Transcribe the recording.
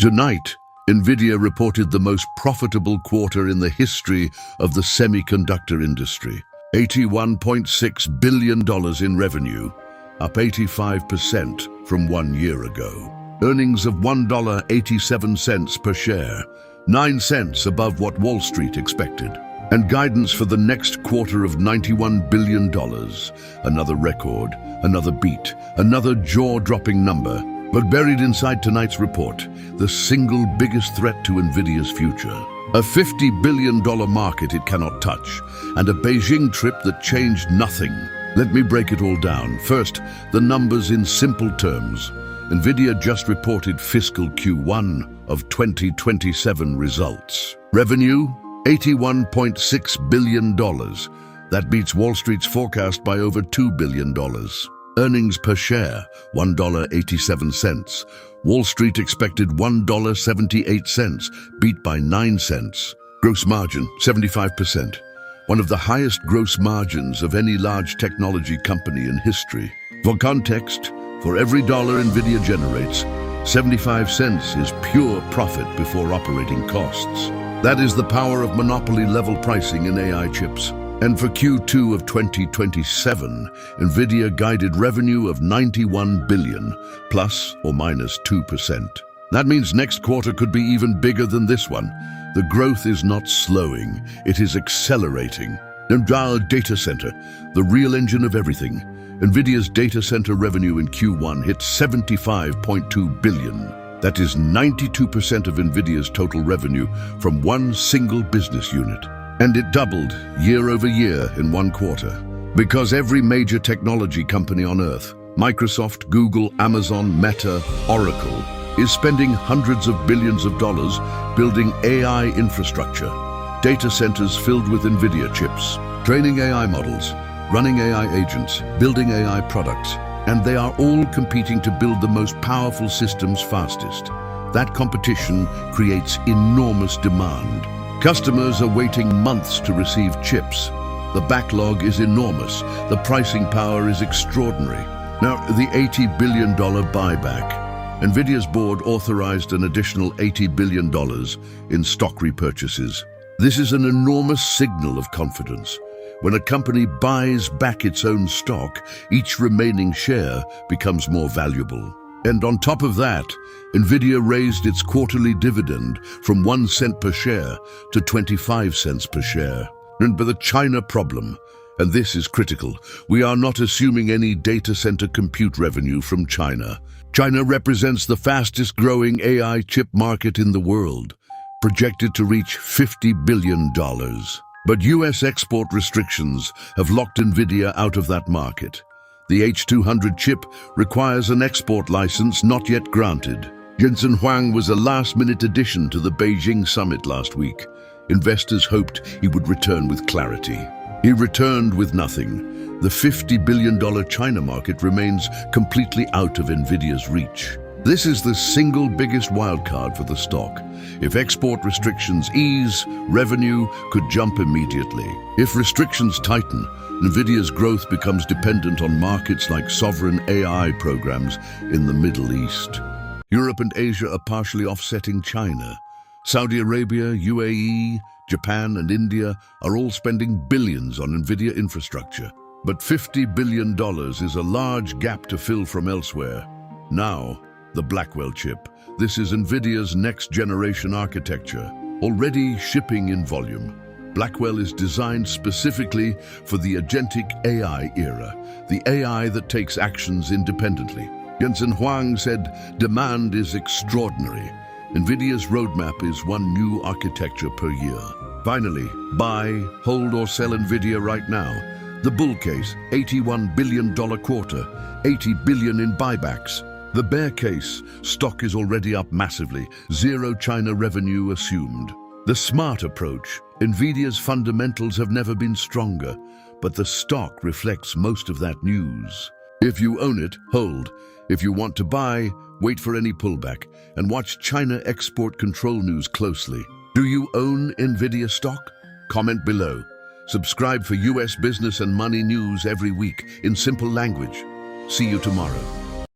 Tonight, Nvidia reported the most profitable quarter in the history of the semiconductor industry. $81.6 billion in revenue, up 85% from 1 year ago. Earnings of $1.87 per share, 9 cents above what Wall Street expected. And guidance for the next quarter of $91 billion. Another record, another beat, another jaw-dropping number. But buried inside tonight's report, the single biggest threat to Nvidia's future. A $50 billion market it cannot touch, and a Beijing trip that changed nothing. Let me break it all down. First, the numbers in simple terms. Nvidia just reported fiscal Q1 of 2027 results. Revenue, $81.6 billion. That beats Wall Street's forecast by over $2 billion. Earnings per share, $1.87. Wall Street expected $1.78, beat by 9 cents. Gross margin, 75%. One of the highest gross margins of any large technology company in history. For context, for every dollar Nvidia generates, 75 cents is pure profit before operating costs. That is the power of monopoly-level pricing in AI chips. And for Q2 of 2027, Nvidia guided revenue of $91 billion, plus or minus 2%. That means next quarter could be even bigger than this one. The growth is not slowing, it is accelerating. And our data center, the real engine of everything. Nvidia's data center revenue in Q1 hit $75.2 billion. That is 92% of Nvidia's total revenue from one single business unit. And it doubled year over year in 1 quarter. Because every major technology company on Earth, Microsoft, Google, Amazon, Meta, Oracle, is spending hundreds of billions of dollars building AI infrastructure. Data centers filled with Nvidia chips, training AI models, running AI agents, building AI products. And they are all competing to build the most powerful systems fastest. That competition creates enormous demand. Customers are waiting months to receive chips. The backlog is enormous. The pricing power is extraordinary. Now, the $80 billion buyback. Nvidia's board authorized an additional $80 billion in stock repurchases. This is an enormous signal of confidence. When a company buys back its own stock, each remaining share becomes more valuable. And on top of that, Nvidia raised its quarterly dividend from 1 cent per share to 25 cents per share. And by the China problem, and this is critical, we are not assuming any data center compute revenue from China. China represents the fastest growing AI chip market in the world, projected to reach $50 billion. But US export restrictions have locked Nvidia out of that market. The H200 chip requires an export license not yet granted. Jensen Huang was a last-minute addition to the Beijing summit last week. Investors hoped he would return with clarity. He returned with nothing. The $50 billion China market remains completely out of Nvidia's reach. This is the single biggest wildcard for the stock. If export restrictions ease, revenue could jump immediately. If restrictions tighten, Nvidia's growth becomes dependent on markets like sovereign AI programs in the Middle East. Europe and Asia are partially offsetting China. Saudi Arabia, UAE, Japan and India are all spending billions on Nvidia infrastructure. But $50 billion is a large gap to fill from elsewhere. Now, the Blackwell chip. This is Nvidia's next-generation architecture, already shipping in volume. Blackwell is designed specifically for the agentic AI era, the AI that takes actions independently. Jensen Huang said, "Demand is extraordinary. Nvidia's roadmap is one new architecture per year." Finally, buy, hold or sell Nvidia right now. The bull case, $81 billion quarter, $80 billion in buybacks. The bear case, stock is already up massively, zero China revenue assumed. The smart approach, Nvidia's fundamentals have never been stronger, but the stock reflects most of that news. If you own it, hold. If you want to buy, wait for any pullback and watch China export control news closely. Do you own Nvidia stock? Comment below. Subscribe for US business and money news every week in simple language. See you tomorrow.